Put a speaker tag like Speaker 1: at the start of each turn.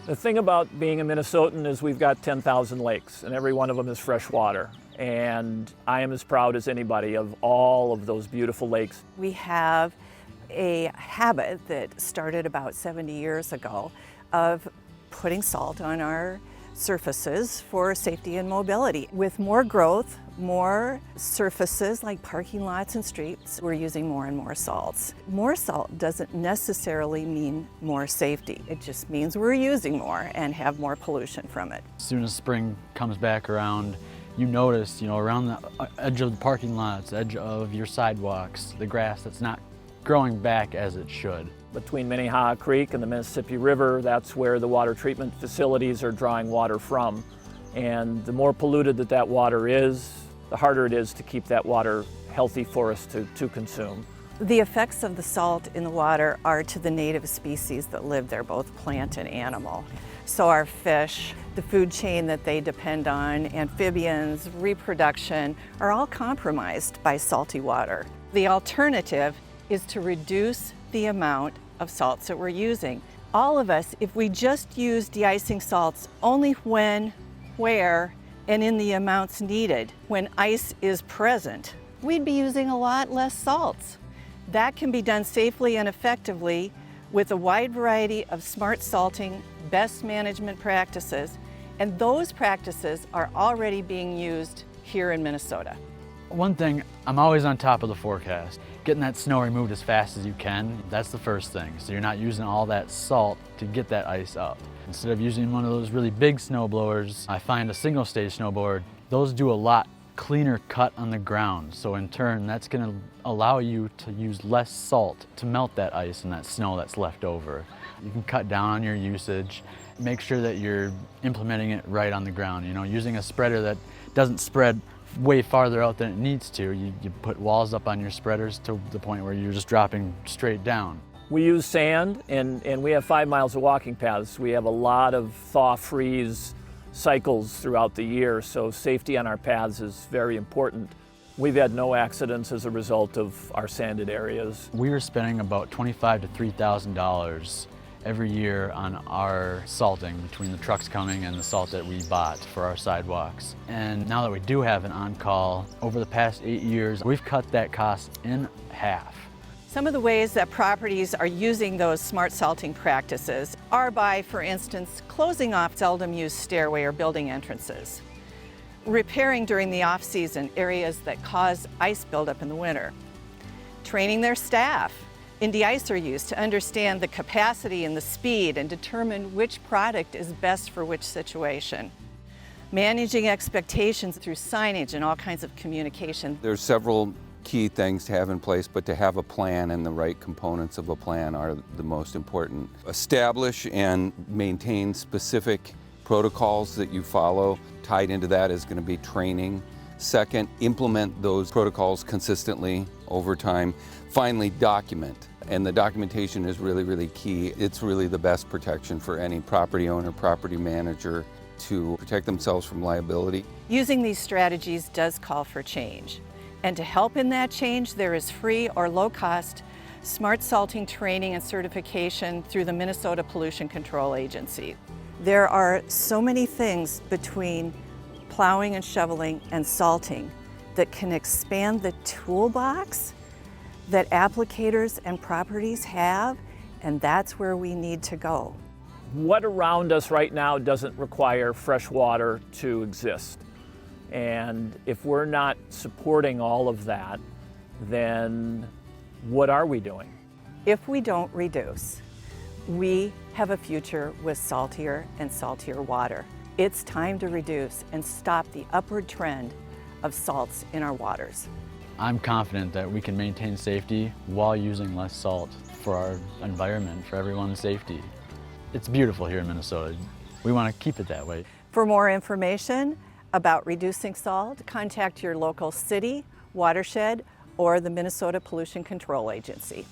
Speaker 1: The thing about being a Minnesotan is we've got 10,000 lakes, and every one of them is fresh water. And I am as proud as anybody of all of those beautiful lakes.
Speaker 2: We have a habit that started about 70 years ago of putting salt on our surfaces for safety and mobility. With more growth, more surfaces like parking lots and streets, we're using more and more salts. More salt doesn't necessarily mean more safety. It just means we're using more and have more pollution from it.
Speaker 3: As soon as spring comes back around, you notice, around the edge of the parking lots, edge of your sidewalks, the grass that's not growing back as it should.
Speaker 1: Between Minnehaha Creek and the Mississippi River, that's where the water treatment facilities are drawing water from. And the more polluted that water is, the harder it is to keep that water healthy for us to consume.
Speaker 2: The effects of the salt in the water are to the native species that live there, both plant and animal. So our fish, the food chain that they depend on, amphibians, reproduction, are all compromised by salty water. The alternative is to reduce the amount of salts that we're using. All of us, if we just use de-icing salts only when, where, and in the amounts needed, when ice is present, we'd be using a lot less salts. That can be done safely and effectively with a wide variety of smart salting, best management practices, and those practices are already being used here in Minnesota.
Speaker 3: One thing, I'm always on top of the forecast. Getting that snow removed as fast as you can, that's the first thing. So you're not using all that salt to get that ice up. Instead of using one of those really big snow blowers, I find a single stage snowboard. Those do a lot cleaner cut on the ground. So in turn, that's gonna allow you to use less salt to melt that ice and that snow that's left over. You can cut down on your usage. Make sure that you're implementing it right on the ground. Using a spreader that doesn't spread way farther out than it needs to. You put walls up on your spreaders to the point where you're just dropping straight down.
Speaker 1: We use sand, and we have 5 miles of walking paths. We have a lot of thaw-freeze cycles throughout the year, so safety on our paths is very important. We've had no accidents as a result of our sanded areas.
Speaker 3: We were spending about $2,500 to $3,000 every year on our salting between the trucks coming and the salt that we bought for our sidewalks. And now that we do have an on-call, over the past 8 years, we've cut that cost in half.
Speaker 2: Some of the ways that properties are using those smart salting practices are by, for instance, closing off seldom used stairway or building entrances, repairing during the off-season areas that cause ice buildup in the winter, training their staff in de-icer use to understand the capacity and the speed and determine which product is best for which situation. Managing expectations through signage and all kinds of communication.
Speaker 4: There's several key things to have in place, but to have a plan and the right components of a plan are the most important. Establish and maintain specific protocols that you follow. Tied into that is going to be training. Second, implement those protocols consistently over time. Finally, document. And the documentation is really, really key. It's really the best protection for any property owner, property manager to protect themselves from liability.
Speaker 2: Using these strategies does call for change. And to help in that change, there is free or low-cost smart salting training and certification through the Minnesota Pollution Control Agency. There are so many things between plowing and shoveling and salting that can expand the toolbox that applicators and properties have, and that's where we need to go.
Speaker 1: What around us right now doesn't require fresh water to exist. And if we're not supporting all of that, then what are we doing?
Speaker 2: If we don't reduce, we have a future with saltier and saltier water. It's time to reduce and stop the upward trend of salts in our waters.
Speaker 3: I'm confident that we can maintain safety while using less salt for our environment, for everyone's safety. It's beautiful here in Minnesota. We want to keep it that way.
Speaker 2: For more information about reducing salt, contact your local city, watershed, or the Minnesota Pollution Control Agency.